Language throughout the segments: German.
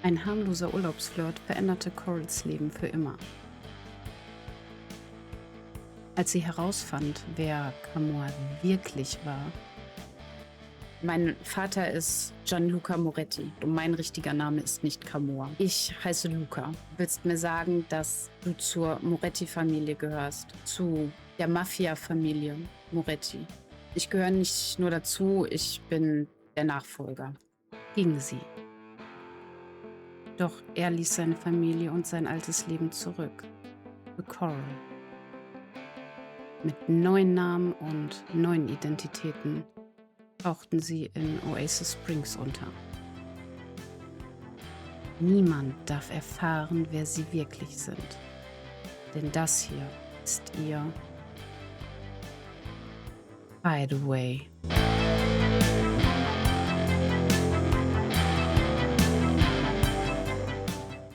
Ein harmloser Urlaubsflirt veränderte Corals Leben für immer. Als sie herausfand, wer Camor wirklich war. Mein Vater ist Gianluca Moretti und mein richtiger Name ist nicht Camor. Ich heiße Luca. Du willst mir sagen, dass du zur Moretti-Familie gehörst, zu der Mafia-Familie Moretti. Ich gehöre nicht nur dazu, ich bin der Nachfolger. Ging sie. Doch er ließ seine Familie und sein altes Leben zurück. Für Coral. Mit neuen Namen und neuen Identitäten tauchten sie in Oasis Springs unter. Niemand darf erfahren, wer sie wirklich sind. Denn das hier ist ihr Hideaway.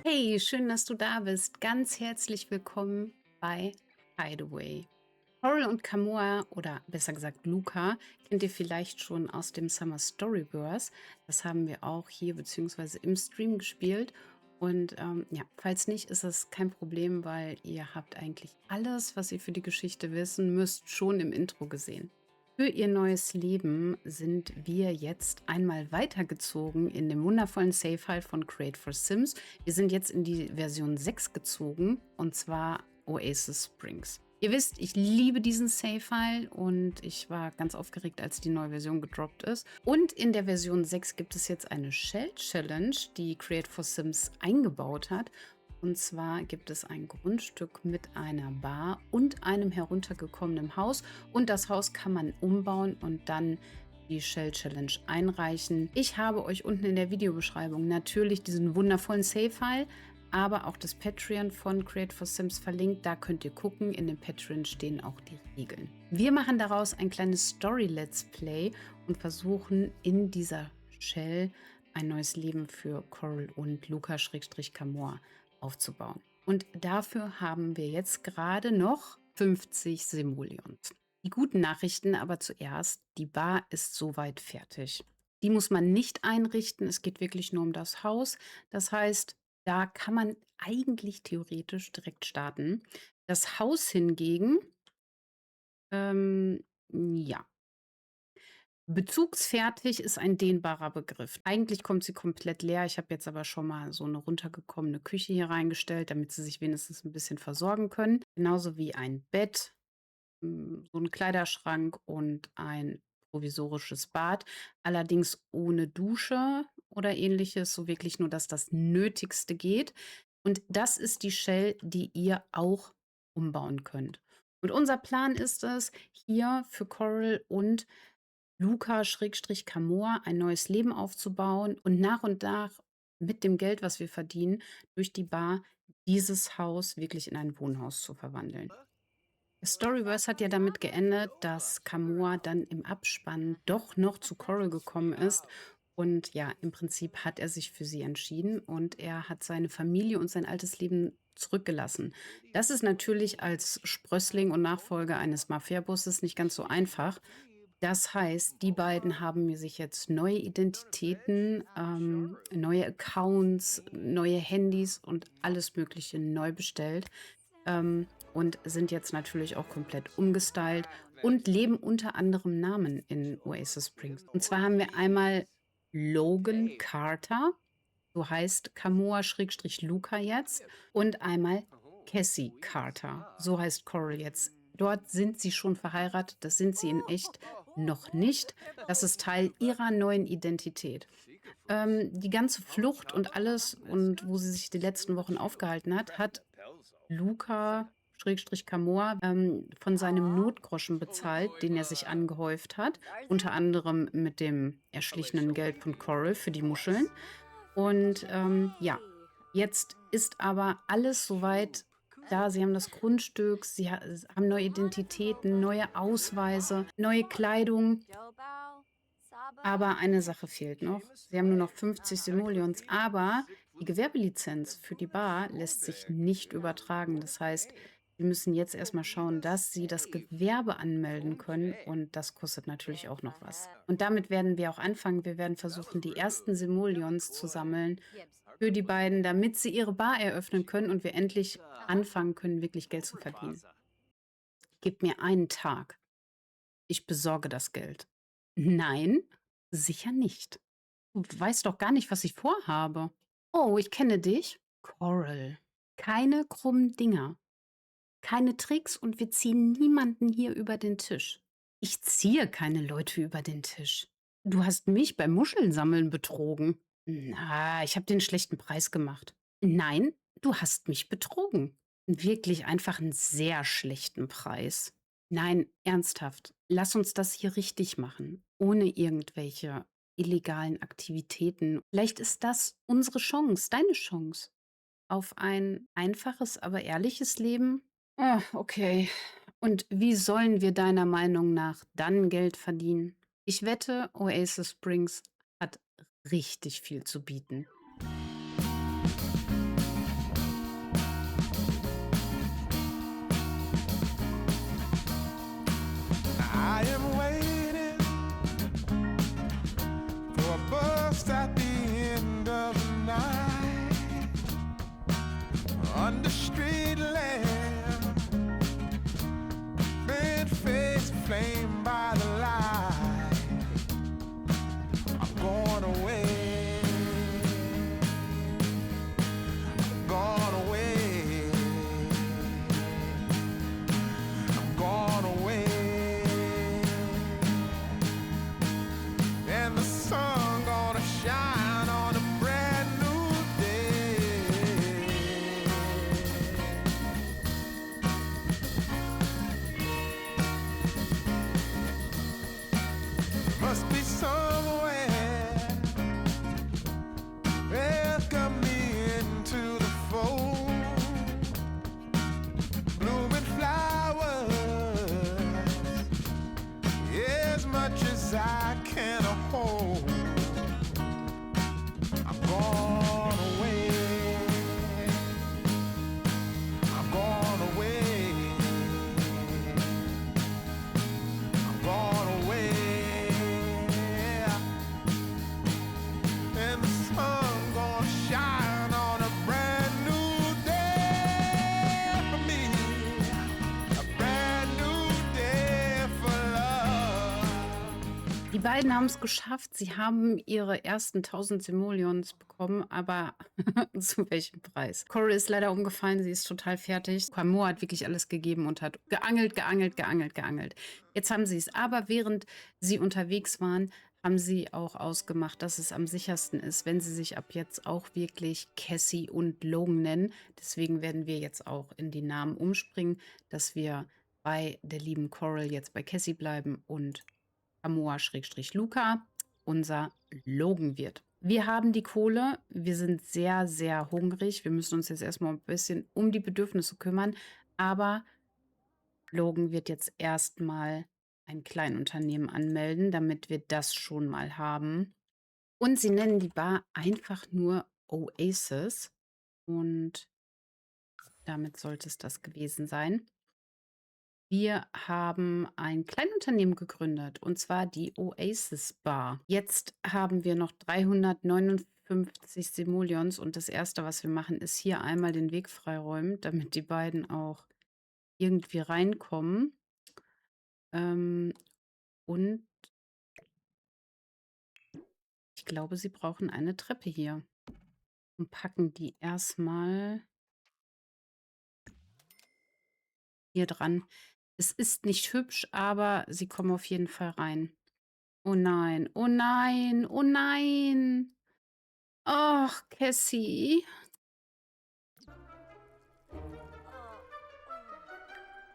Hey, schön, dass du da bist. Ganz herzlich willkommen bei Hideaway. Coral und Camor, oder besser gesagt Luca, kennt ihr vielleicht schon aus dem Summer Storyverse. Das haben wir auch hier bzw. im Stream gespielt. Und ja, falls nicht, ist das kein Problem, weil ihr habt eigentlich alles, was ihr für die Geschichte wissen müsst, schon im Intro gesehen. Für ihr neues Leben sind wir jetzt einmal weitergezogen in dem wundervollen Save-File von Create for Sims. Wir sind jetzt in die Version 6 gezogen, und zwar Oasis Springs. Ihr wisst, ich liebe diesen Save-File und ich war ganz aufgeregt, als die neue Version gedroppt ist. Und in der Version 6 gibt es jetzt eine Shell-Challenge, die Create for Sims eingebaut hat. Und zwar gibt es ein Grundstück mit einer Bar und einem heruntergekommenen Haus. Und das Haus kann man umbauen und dann die Shell Challenge einreichen. Ich habe euch unten in der Videobeschreibung natürlich diesen wundervollen Save-File, aber auch das Patreon von Create for Sims verlinkt. Da könnt ihr gucken. In dem Patreon stehen auch die Regeln. Wir machen daraus ein kleines Story-Let's Play und versuchen in dieser Shell ein neues Leben für Coral und Luca-Camor aufzubauen. Und dafür haben wir jetzt gerade noch 50 Simoleons. Die guten Nachrichten aber zuerst: Die Bar ist soweit fertig. Die muss man nicht einrichten, es geht wirklich nur um das Haus. Das heißt, da kann man eigentlich theoretisch direkt starten. Das Haus hingegen, ja, bezugsfertig ist ein dehnbarer Begriff. Eigentlich kommt sie komplett leer. Ich habe jetzt aber schon mal so eine runtergekommene Küche hier reingestellt, damit sie sich wenigstens ein bisschen versorgen können. Genauso wie ein Bett, so ein Kleiderschrank und ein provisorisches Bad. Allerdings ohne Dusche oder Ähnliches, so wirklich nur, dass das Nötigste geht. Und das ist die Shell, die ihr auch umbauen könnt. Und unser Plan ist es, hier für Coral und Luca-Camor ein neues Leben aufzubauen und nach mit dem Geld, was wir verdienen, durch die Bar dieses Haus wirklich in ein Wohnhaus zu verwandeln. Das Storyverse hat ja damit geendet, dass Camor dann im Abspann doch noch zu Coral gekommen ist. Und ja, im Prinzip hat er sich für sie entschieden und er hat seine Familie und sein altes Leben zurückgelassen. Das ist natürlich als Sprössling und Nachfolger eines Mafiabosses nicht ganz so einfach. Das heißt, die beiden haben mir sich jetzt neue Identitäten, neue Accounts, neue Handys und alles Mögliche neu bestellt, und sind jetzt natürlich auch komplett umgestylt und leben unter anderem Namen in Oasis Springs. Und zwar haben wir einmal Logan Carter, so heißt Camor-Luca jetzt, und einmal Cassie Carter, so heißt Coral jetzt. Dort sind sie schon verheiratet, das sind sie in echt noch nicht. Das ist Teil ihrer neuen Identität. Die ganze Flucht und alles und wo sie sich die letzten Wochen aufgehalten hat, hat Luca-Camor von seinem Notgroschen bezahlt, den er sich angehäuft hat, unter anderem mit dem erschlichenen Geld von Coral für die Muscheln. Und ja, jetzt ist aber alles soweit da. Sie haben das Grundstück, haben neue Identitäten, neue Ausweise, neue Kleidung. Aber eine Sache fehlt noch. Sie haben nur noch 50 Simoleons, aber die Gewerbelizenz für die Bar lässt sich nicht übertragen. Das heißt, Wir müssen jetzt erst mal schauen, dass sie das Gewerbe anmelden können und das kostet natürlich auch noch was. Und damit werden wir auch anfangen. Wir werden versuchen, die ersten Simoleons zu sammeln für die beiden, damit sie ihre Bar eröffnen können und wir endlich anfangen können, wirklich Geld zu verdienen. Gib mir einen Tag. Ich besorge das Geld. Nein, sicher nicht. Du weißt doch gar nicht, was ich vorhabe. Oh, ich kenne dich. Coral. Keine krummen Dinger. Keine Tricks und wir ziehen niemanden hier über den Tisch. Ich ziehe keine Leute über den Tisch. Du hast mich beim Muschelnsammeln betrogen. Na, ich habe den schlechten Preis gemacht. Nein, du hast mich betrogen. Wirklich einfach einen sehr schlechten Preis. Nein, ernsthaft. Lass uns das hier richtig machen, ohne irgendwelche illegalen Aktivitäten. Vielleicht ist das unsere Chance, deine Chance auf ein einfaches, aber ehrliches Leben. Ah, okay. Und wie sollen wir deiner Meinung nach dann Geld verdienen? Ich wette, Oasis Springs hat richtig viel zu bieten. I am waiting for a bus at the end of the night under street lamp, bent face flamed by the light. I'm going away, gone away, I'm gone away. And the sun gonna shine on a brand new day. Must be somewhere welcome me into the fold. Blooming flowers, as much as I can hold. I'm gone away. I'm gone away. I'm gone away. And the sun gonna shine on a brand new day for me. A brand new day for love. Die beiden haben es geschafft. Sie haben ihre ersten 1000 Simoleons bekommen, aber zu welchem Preis? Coral ist leider umgefallen. Sie ist total fertig. Camo hat wirklich alles gegeben und hat geangelt, geangelt, geangelt, geangelt. Jetzt haben sie es. Aber während sie unterwegs waren, haben sie auch ausgemacht, dass es am sichersten ist, wenn sie sich ab jetzt auch wirklich Cassie und Logan nennen. Deswegen werden wir jetzt auch in die Namen umspringen, dass wir bei der lieben Coral jetzt bei Cassie bleiben und Amoa-Luca unser Logan wird. Wir haben die Kohle. Wir sind sehr, sehr hungrig. Wir müssen uns jetzt erstmal ein bisschen um die Bedürfnisse kümmern. Aber Logan wird jetzt erstmal ein Kleinunternehmen anmelden, damit wir das schon mal haben. Und sie nennen die Bar einfach nur Oasis. Und damit sollte es das gewesen sein. Wir haben ein Kleinunternehmen gegründet, und zwar die Oasis Bar. Jetzt haben wir noch 359 Simoleons und das Erste, was wir machen, ist hier einmal den Weg freiräumen, damit die beiden auch irgendwie reinkommen. Und ich glaube, sie brauchen eine Treppe hier. Und packen die erstmal hier dran. Es ist nicht hübsch, aber sie kommen auf jeden Fall rein. Oh nein, oh nein, oh nein. Ach, Cassie.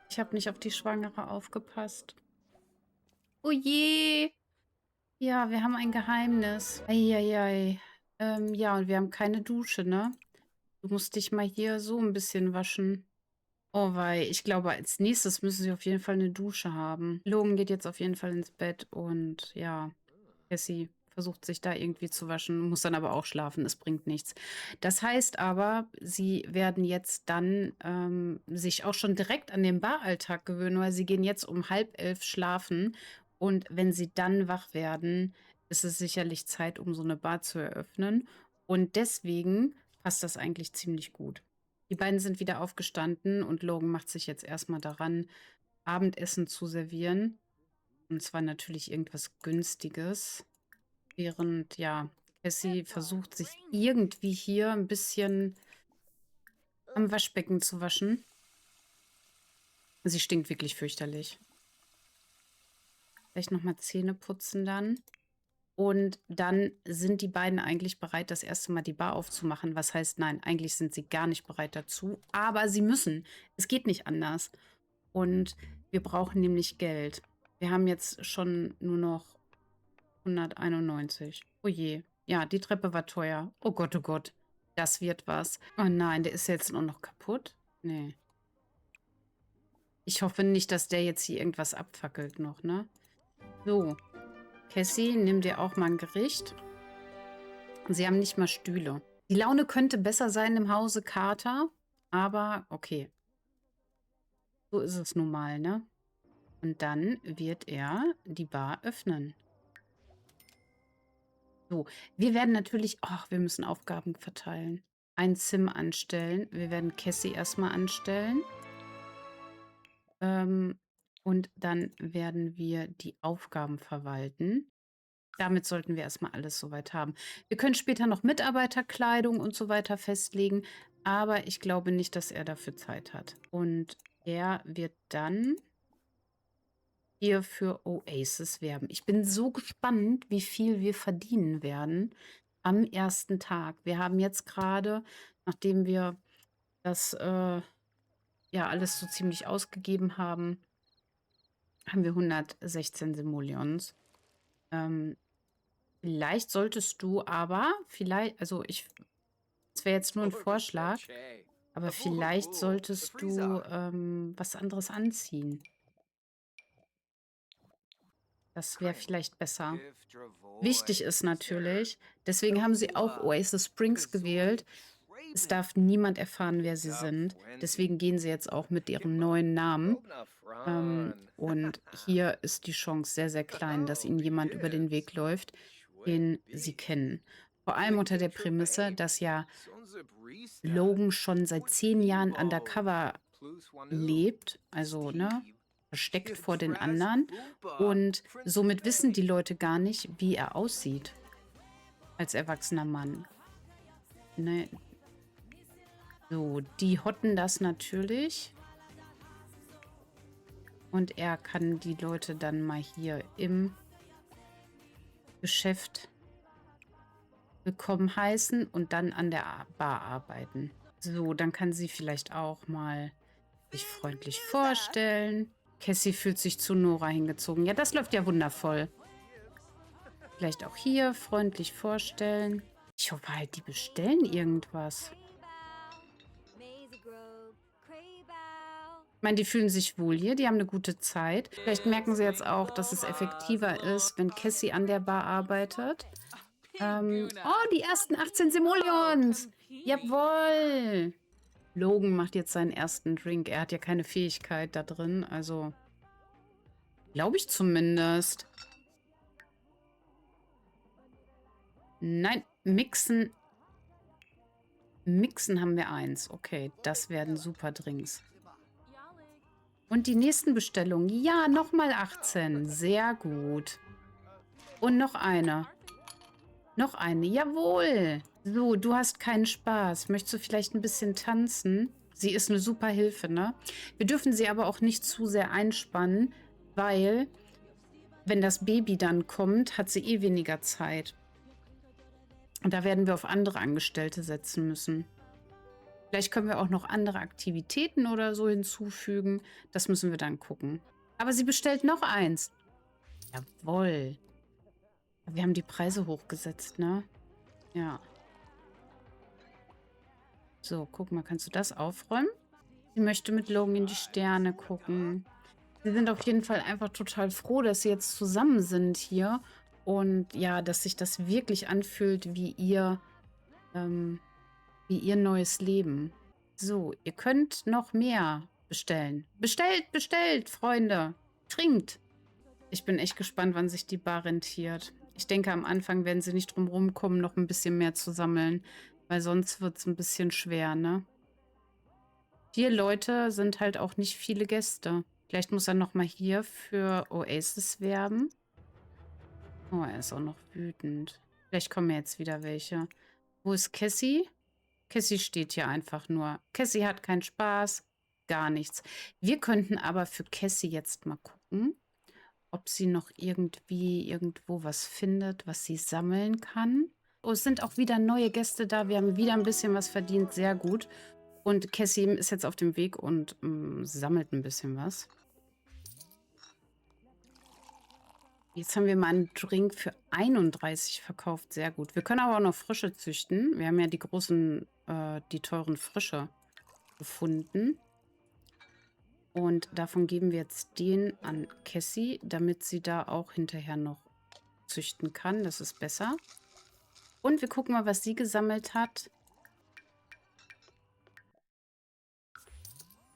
Ich habe nicht auf die Schwangere aufgepasst. Oh je. Ja, wir haben ein Geheimnis. Eieiei. Ja, und wir haben keine Dusche, ne? Du musst dich mal hier so ein bisschen waschen. Oh wei, ich glaube, als nächstes müssen sie auf jeden Fall eine Dusche haben. Logan geht jetzt auf jeden Fall ins Bett und ja, Cassie versucht sich da irgendwie zu waschen, muss dann aber auch schlafen. Es bringt nichts. Das heißt aber, sie werden jetzt dann sich auch schon direkt an den Baralltag gewöhnen, weil sie gehen jetzt um 10:30 schlafen. Und wenn sie dann wach werden, ist es sicherlich Zeit, um so eine Bar zu eröffnen. Und deswegen passt das eigentlich ziemlich gut. Die beiden sind wieder aufgestanden und Logan macht sich jetzt erstmal daran, Abendessen zu servieren. Und zwar natürlich irgendwas Günstiges. Während, ja, Cassie versucht, sich irgendwie hier ein bisschen am Waschbecken zu waschen. Sie stinkt wirklich fürchterlich. Vielleicht nochmal Zähne putzen dann. Und dann sind die beiden eigentlich bereit, das erste Mal die Bar aufzumachen. Was heißt, nein, eigentlich sind sie gar nicht bereit dazu. Aber sie müssen. Es geht nicht anders. Und wir brauchen nämlich Geld. Wir haben jetzt schon nur noch 191. Oh je. Ja, die Treppe war teuer. Oh Gott, oh Gott. Das wird was. Oh nein, der ist jetzt nur noch kaputt? Nee. Ich hoffe nicht, dass der jetzt hier irgendwas abfackelt noch, ne? So. Cassie, nimm dir auch mal ein Gericht. Sie haben nicht mal Stühle. Die Laune könnte besser sein im Hause Carter, aber okay. So ist es nun mal, ne? Und dann wird er die Bar öffnen. So, wir werden natürlich, ach, wir müssen Aufgaben verteilen. Ein Sim anstellen. Wir werden Cassie erstmal anstellen. Und dann werden wir die Aufgaben verwalten. Damit sollten wir erstmal alles soweit haben. Wir können später noch Mitarbeiterkleidung und so weiter festlegen, aber ich glaube nicht, dass er dafür Zeit hat. Und er wird dann hier für Oasis werben. Ich bin so gespannt, wie viel wir verdienen werden am ersten Tag. Wir haben jetzt gerade, nachdem wir das ja alles so ziemlich ausgegeben haben, haben wir 116 Simoleons. Vielleicht solltest du aber, vielleicht, also es wäre jetzt nur ein Vorschlag, aber vielleicht solltest du was anderes anziehen. Das wäre vielleicht besser. Wichtig ist natürlich, deswegen haben sie auch Oasis Springs gewählt. Es darf niemand erfahren, wer sie sind. Deswegen gehen sie jetzt auch mit ihrem neuen Namen. Und hier ist die Chance sehr, sehr klein, dass ihnen jemand über den Weg läuft, den sie kennen. Vor allem unter der Prämisse, dass ja Logan schon seit 10 Jahren undercover lebt, also ne, versteckt vor den anderen. Und somit wissen die Leute gar nicht, wie er aussieht als erwachsener Mann. Ne. So, die hotten das natürlich. Und er kann die Leute dann mal hier im Geschäft willkommen heißen und dann an der Bar arbeiten. So, dann kann sie vielleicht auch mal sich freundlich vorstellen. Cassie fühlt sich zu Nora hingezogen. Ja, das läuft ja wundervoll. Vielleicht auch hier freundlich vorstellen. Ich hoffe halt, die bestellen irgendwas. Ich meine, die fühlen sich wohl hier, die haben eine gute Zeit. Vielleicht merken sie jetzt auch, dass es effektiver ist, wenn Cassie an der Bar arbeitet. Oh, die ersten 18 Simoleons! Jawohl! Logan macht jetzt seinen ersten Drink. Er hat ja keine Fähigkeit da drin, also glaube ich zumindest. Nein, mixen. Mixen haben wir 1. Okay, das werden super Drinks. Und die nächsten Bestellungen. Ja, nochmal 18. Sehr gut. Und noch eine. Noch eine. Jawohl. So, du hast keinen Spaß. Möchtest du vielleicht ein bisschen tanzen? Sie ist eine super Hilfe, ne? Wir dürfen sie aber auch nicht zu sehr einspannen, weil, wenn das Baby dann kommt, hat sie eh weniger Zeit. Und da werden wir auf andere Angestellte setzen müssen. Vielleicht können wir auch noch andere Aktivitäten oder so hinzufügen. Das müssen wir dann gucken. Aber sie bestellt noch eins. Jawohl. Wir haben die Preise hochgesetzt, ne? Ja. So, guck mal, kannst du das aufräumen? Sie möchte mit Logan in die Sterne gucken. Sie sind auf jeden Fall einfach total froh, dass sie jetzt zusammen sind hier Und ja, dass sich das wirklich anfühlt ähm, wie ihr neues Leben. So, ihr könnt noch mehr bestellen. Bestellt, bestellt, Freunde. Trinkt. Ich bin echt gespannt, wann sich die Bar rentiert. Ich denke, am Anfang werden sie nicht drum rumkommen, noch ein bisschen mehr zu sammeln, weil sonst wird es ein bisschen schwer, ne? 4 Leute sind halt auch nicht viele Gäste. Vielleicht muss er noch mal hier für Oasis werben. Oh, er ist auch noch wütend. Vielleicht kommen jetzt wieder welche. Wo ist Cassie? Cassie steht hier einfach nur. Cassie hat keinen Spaß, gar nichts. Wir könnten aber für Cassie jetzt mal gucken, ob sie noch irgendwie irgendwo was findet, was sie sammeln kann. Oh, es sind auch wieder neue Gäste da. Wir haben wieder ein bisschen was verdient. Sehr gut. Und Cassie ist jetzt auf dem Weg und sammelt ein bisschen was. Jetzt haben wir mal einen Drink für 31 verkauft. Sehr gut. Wir können aber auch noch Frische züchten. Wir haben ja die teuren Frische gefunden. Und davon geben wir jetzt den an Cassie, damit sie da auch hinterher noch züchten kann. Das ist besser. Und wir gucken mal, was sie gesammelt hat.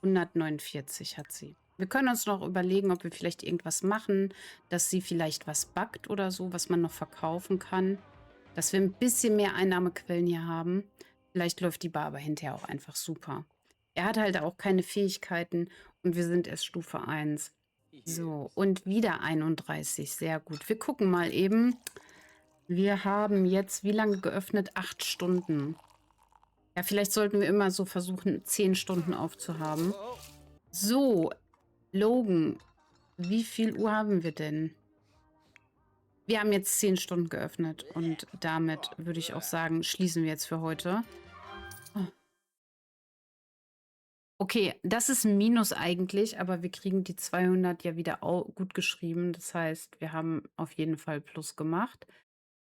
149 hat sie. Wir können uns noch überlegen, ob wir vielleicht irgendwas machen, dass sie vielleicht was backt oder so, was man noch verkaufen kann. Dass wir ein bisschen mehr Einnahmequellen hier haben. Vielleicht läuft die Bar aber hinterher auch einfach super. Er hat halt auch keine Fähigkeiten und wir sind erst Stufe 1. So, und wieder 31. Sehr gut. Wir gucken mal eben. Wir haben jetzt wie lange geöffnet? 8 Stunden. Ja, vielleicht sollten wir immer so versuchen, 10 Stunden aufzuhaben. So, Logan, wie viel Uhr haben wir denn? Wir haben jetzt 10 Stunden geöffnet und damit würde ich auch sagen, schließen wir jetzt für heute. Oh. Okay, das ist ein Minus eigentlich, aber wir kriegen die 200 ja wieder gut geschrieben. Das heißt, wir haben auf jeden Fall Plus gemacht.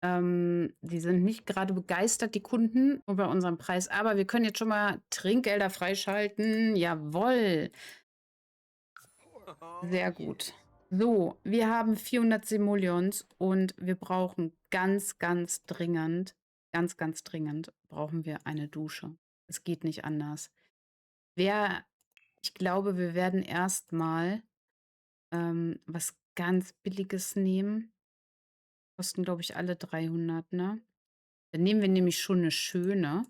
Die sind nicht gerade begeistert, die Kunden, über unseren Preis. Aber wir können jetzt schon mal Trinkgelder freischalten. Jawohl. Sehr gut. So, wir haben 400 Simoleons und wir brauchen ganz, ganz dringend, ganz dringend brauchen wir eine Dusche. Es geht nicht anders. Ich glaube, wir werden erstmal was ganz Billiges nehmen. Kosten, glaube ich, alle 300, ne? Dann nehmen wir nämlich schon eine schöne,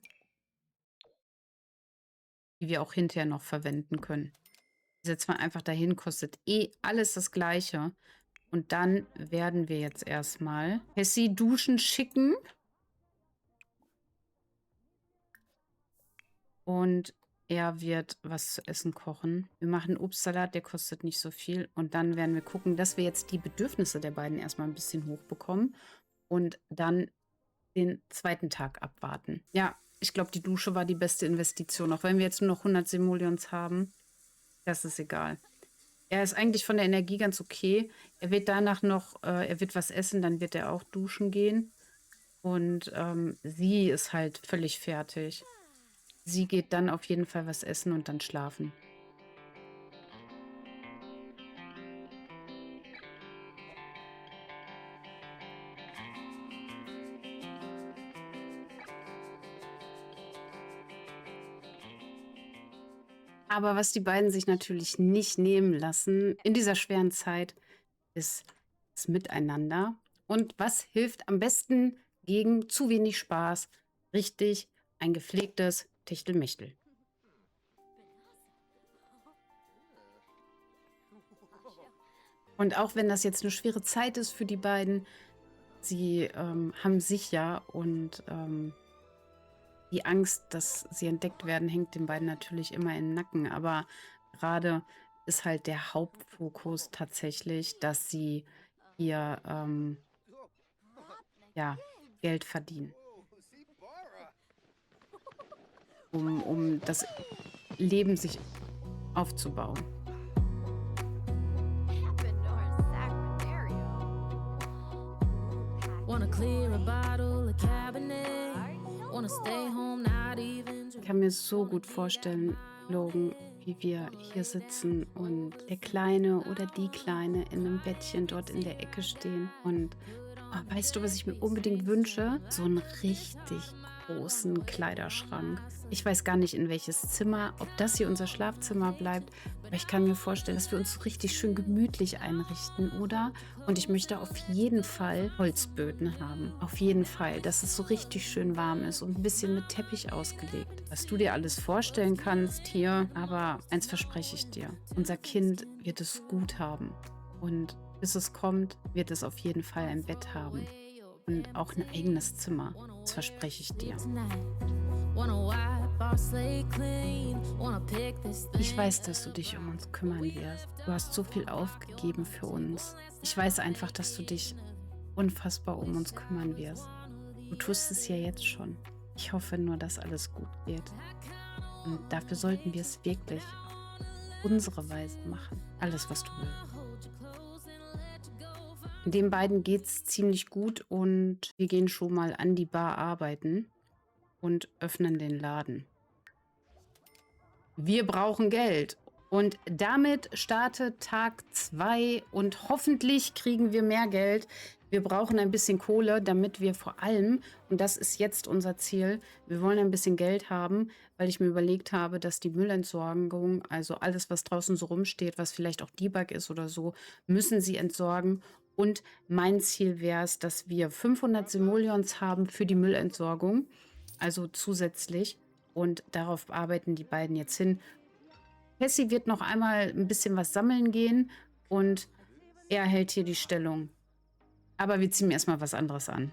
die wir auch hinterher noch verwenden können. Die setzen wir einfach dahin, kostet eh alles das Gleiche. Und dann werden wir jetzt erstmal Cassie duschen schicken. Und er wird was zu essen kochen. Wir machen Obstsalat, der kostet nicht so viel. Und dann werden wir gucken, dass wir jetzt die Bedürfnisse der beiden erstmal ein bisschen hochbekommen. Und dann den zweiten Tag abwarten. Ja, ich glaube, die Dusche war die beste Investition. Auch wenn wir jetzt nur noch 100 Simoleons haben, das ist egal. Er ist eigentlich von der Energie ganz okay. Er wird danach noch, er wird was essen, dann wird er auch duschen gehen. Und sie ist halt völlig fertig. Sie geht dann auf jeden Fall was essen und dann schlafen. Aber was die beiden sich natürlich nicht nehmen lassen in dieser schweren Zeit, ist das Miteinander. Und was hilft am besten gegen zu wenig Spaß? Richtig, ein gepflegtes Techtelmechtel. Und auch wenn das jetzt eine schwere Zeit ist für die beiden, sie haben sich ja und die Angst, dass sie entdeckt werden, hängt den beiden natürlich immer im Nacken. Aber gerade ist halt der Hauptfokus tatsächlich, dass sie ihr ja, Geld verdienen, um das Leben sich aufzubauen. Ich kann mir so gut vorstellen, Logan, wie wir hier sitzen und der Kleine oder die Kleine in einem Bettchen dort in der Ecke stehen und Oh, weißt du, was ich mir unbedingt wünsche? So einen richtig großen Kleiderschrank. Ich weiß gar nicht, in welches Zimmer, ob das hier unser Schlafzimmer bleibt, aber ich kann mir vorstellen, dass wir uns so richtig schön gemütlich einrichten, oder? Und ich möchte auf jeden Fall Holzböden haben. Auf jeden Fall, dass es so richtig schön warm ist und ein bisschen mit Teppich ausgelegt. Was du dir alles vorstellen kannst hier, aber eins verspreche ich dir: Unser Kind wird es gut haben. Und bis es kommt, wird es auf jeden Fall ein Bett haben und auch ein eigenes Zimmer. Das verspreche ich dir. Ich weiß, dass du dich um uns kümmern wirst. Du hast so viel aufgegeben für uns. Ich weiß einfach, dass du dich unfassbar um uns kümmern wirst. Du tust es ja jetzt schon. Ich hoffe nur, dass alles gut geht. Und dafür sollten wir es wirklich auf unsere Weise machen. Alles, was du willst. Den beiden geht's ziemlich gut und wir gehen schon mal an die Bar arbeiten und öffnen den Laden. Wir brauchen Geld. Und damit startet Tag 2 und hoffentlich kriegen wir mehr Geld. Wir brauchen ein bisschen Kohle, damit wir vor allem, und das ist jetzt unser Ziel, wir wollen ein bisschen Geld haben, weil ich mir überlegt habe, dass die Müllentsorgung, also alles, was draußen so rumsteht, was vielleicht auch Debug ist oder so, müssen sie entsorgen. Und mein Ziel wäre es, dass wir 500 Simoleons haben für die Müllentsorgung, also zusätzlich. Und darauf arbeiten die beiden jetzt hin. Cassie wird noch einmal ein bisschen was sammeln gehen und er hält hier die Stellung. Aber wir ziehen erstmal was anderes an.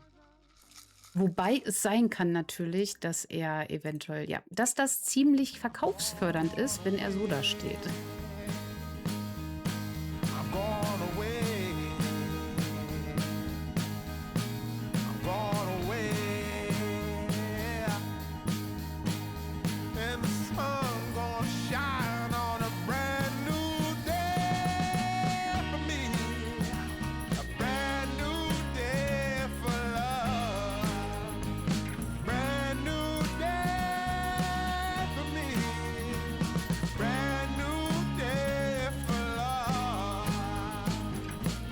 Wobei es sein kann natürlich, dass er eventuell, ja, dass das ziemlich verkaufsfördernd ist, wenn er so da steht. I'm gone away. I'm gone away. And the sun gonna shine on a brand new day for me. A brand new day for love. Brand new day for me. Brand new day for love.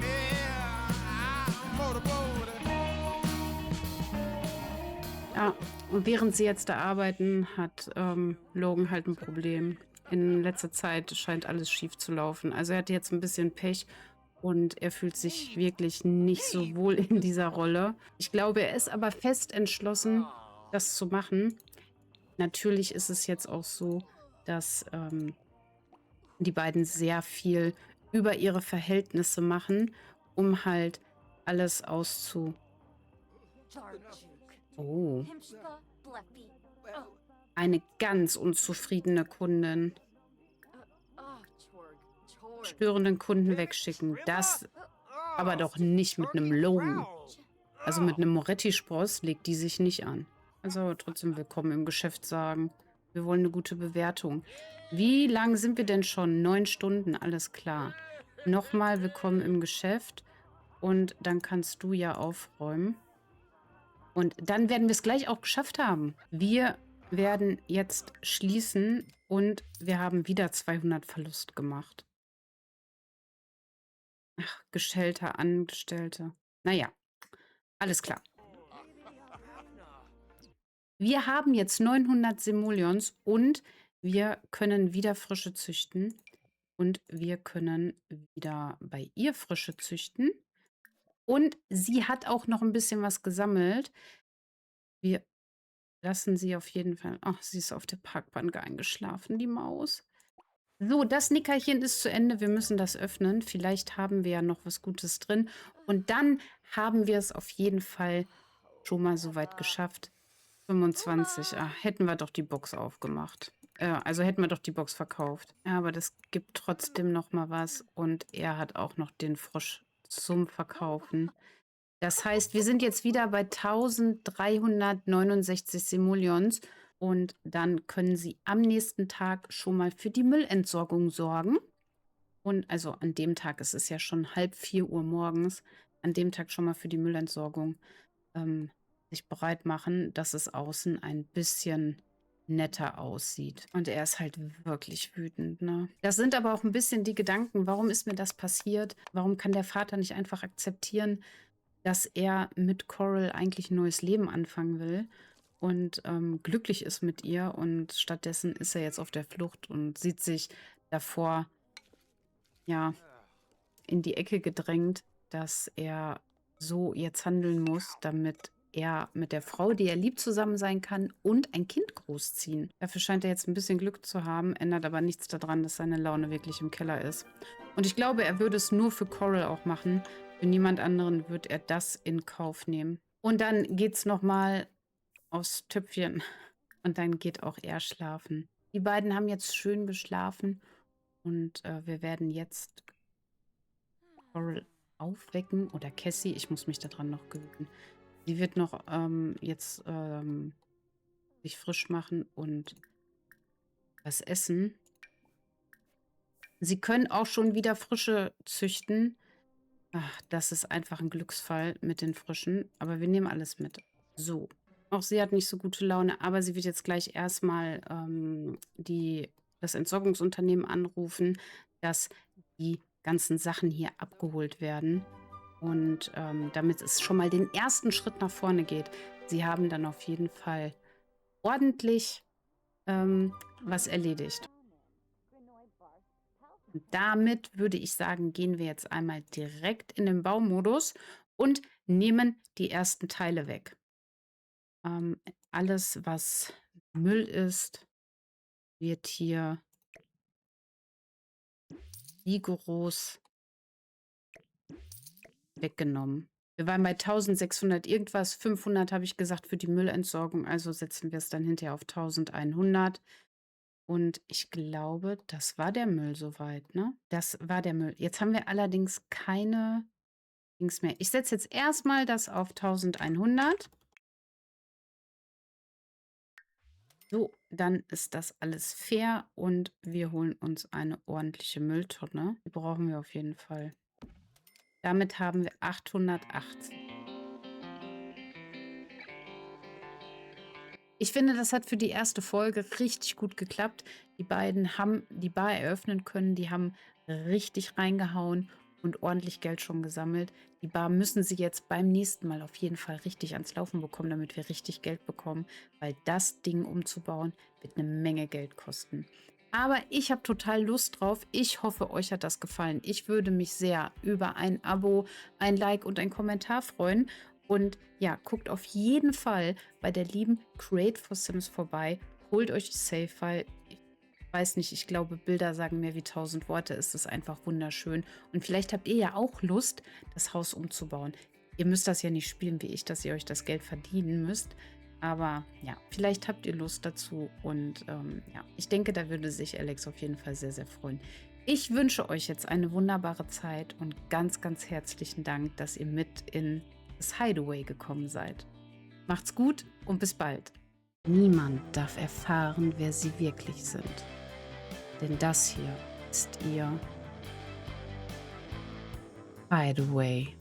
Yeah, I'm motorboating. Ja, und während sie jetzt da arbeiten, hat Logan halt ein Problem. In letzter Zeit scheint alles schief zu laufen. Also er hat jetzt ein bisschen Pech und er fühlt sich wirklich nicht so wohl in dieser Rolle. Ich glaube, er ist aber fest entschlossen, das zu machen. Natürlich ist es jetzt auch so, dass die beiden sehr viel über ihre Verhältnisse machen, um halt alles Oh, eine ganz unzufriedene Kundin. Störenden Kunden wegschicken. Das aber doch nicht mit einem Logan. Also mit einem Moretti-Spross legt die sich nicht an. Also trotzdem willkommen im Geschäft sagen. Wir wollen eine gute Bewertung. Wie lang sind wir denn schon? 9 Stunden, alles klar. Nochmal willkommen im Geschäft. Und dann kannst du ja aufräumen. Und dann werden wir es gleich auch geschafft haben. Wir werden jetzt schließen und wir haben wieder 200 Verlust gemacht. Ach, Gestellter, Angestellte. Naja, alles klar. Wir haben jetzt 900 Simoleons und wir können wieder Frische züchten. Und wir können wieder bei ihr Frische züchten. Und sie hat auch noch ein bisschen was gesammelt. Wir lassen sie auf jeden Fall. Ach, sie ist auf der Parkbank eingeschlafen, die Maus. So, das Nickerchen ist zu Ende. Wir müssen das öffnen. Vielleicht haben wir ja noch was Gutes drin. Und dann haben wir es auf jeden Fall schon mal so weit geschafft. 25. Ah, hätten wir doch die Box aufgemacht. Also hätten wir doch die Box verkauft. Ja, aber das gibt trotzdem noch mal was. Und er hat auch noch den Frosch zum Verkaufen. Das heißt, wir sind jetzt wieder bei 1369 Simoleons. Und dann können Sie am nächsten Tag schon mal für die Müllentsorgung sorgen. Und also an dem Tag, es ist ja schon 3:30 Uhr morgens, an dem Tag schon mal für die Müllentsorgung sich bereit machen, dass es außen ein bisschen netter aussieht. Und er ist halt wirklich wütend, ne? Das sind aber auch ein bisschen die Gedanken, warum ist mir das passiert? Warum kann der Vater nicht einfach akzeptieren, dass er mit Coral eigentlich ein neues Leben anfangen will und glücklich ist mit ihr. Und stattdessen ist er jetzt auf der Flucht und sieht sich davor, ja, in die Ecke gedrängt, dass er so jetzt handeln muss, damit er mit der Frau, die er liebt, zusammen sein kann und ein Kind großziehen. Dafür scheint er jetzt ein bisschen Glück zu haben, ändert aber nichts daran, dass seine Laune wirklich im Keller ist. Und ich glaube, er würde es nur für Coral auch machen. Für niemand anderen wird er das in Kauf nehmen. Und dann geht's nochmal aufs Töpfchen. Und dann geht auch er schlafen. Die beiden haben jetzt schön geschlafen und wir werden jetzt Coral aufwecken oder Cassie. Ich muss mich daran noch gewöhnen. Sie wird noch jetzt sich frisch machen und was essen. Sie können auch schon wieder Frische züchten. Ach, das ist einfach ein Glücksfall mit den Frischen. Aber wir nehmen alles mit. So. Auch sie hat nicht so gute Laune, aber sie wird jetzt gleich erstmal das Entsorgungsunternehmen anrufen, dass die ganzen Sachen hier abgeholt werden. Und damit es schon mal den ersten Schritt nach vorne geht. Sie haben dann auf jeden Fall ordentlich was erledigt. Und damit würde ich sagen, gehen wir jetzt einmal direkt in den Baumodus und nehmen die ersten Teile weg. Alles, was Müll ist, wird hier rigoros weggenommen. Wir waren bei 1600 irgendwas, 500 habe ich gesagt für die Müllentsorgung, also setzen wir es dann hinterher auf 1100. Und ich glaube, das war der Müll soweit, ne? Das war der Müll. Jetzt haben wir allerdings keine Dings mehr. Ich setze jetzt erstmal das auf 1100. So, dann ist das alles fair und wir holen uns eine ordentliche Mülltonne. Die brauchen wir auf jeden Fall. Damit haben wir 880. Ich finde, das hat für die erste Folge richtig gut geklappt. Die beiden haben die Bar eröffnen können, die haben richtig reingehauen und ordentlich Geld schon gesammelt. Die Bar müssen sie jetzt beim nächsten Mal auf jeden Fall richtig ans Laufen bekommen, damit wir richtig Geld bekommen, weil das Ding umzubauen wird eine Menge Geld kosten. Aber ich habe total Lust drauf. Ich hoffe, euch hat das gefallen. Ich würde mich sehr über ein Abo, ein Like und ein Kommentar freuen. Und ja, guckt auf jeden Fall bei der lieben Create for Sims vorbei. Holt euch die Save-File. Ich weiß nicht, ich glaube, Bilder sagen mehr wie 1000 Worte. Es ist einfach wunderschön. Und vielleicht habt ihr ja auch Lust, das Haus umzubauen. Ihr müsst das ja nicht spielen wie ich, dass ihr euch das Geld verdienen müsst. Aber ja, vielleicht habt ihr Lust dazu. Und ja, ich denke, da würde sich Alex auf jeden Fall sehr, sehr freuen. Ich wünsche euch jetzt eine wunderbare Zeit und ganz, ganz herzlichen Dank, dass ihr mit in das Hideaway gekommen seid. Macht's gut und bis bald. Niemand darf erfahren, wer sie wirklich sind. Denn das hier ist ihr Hideaway.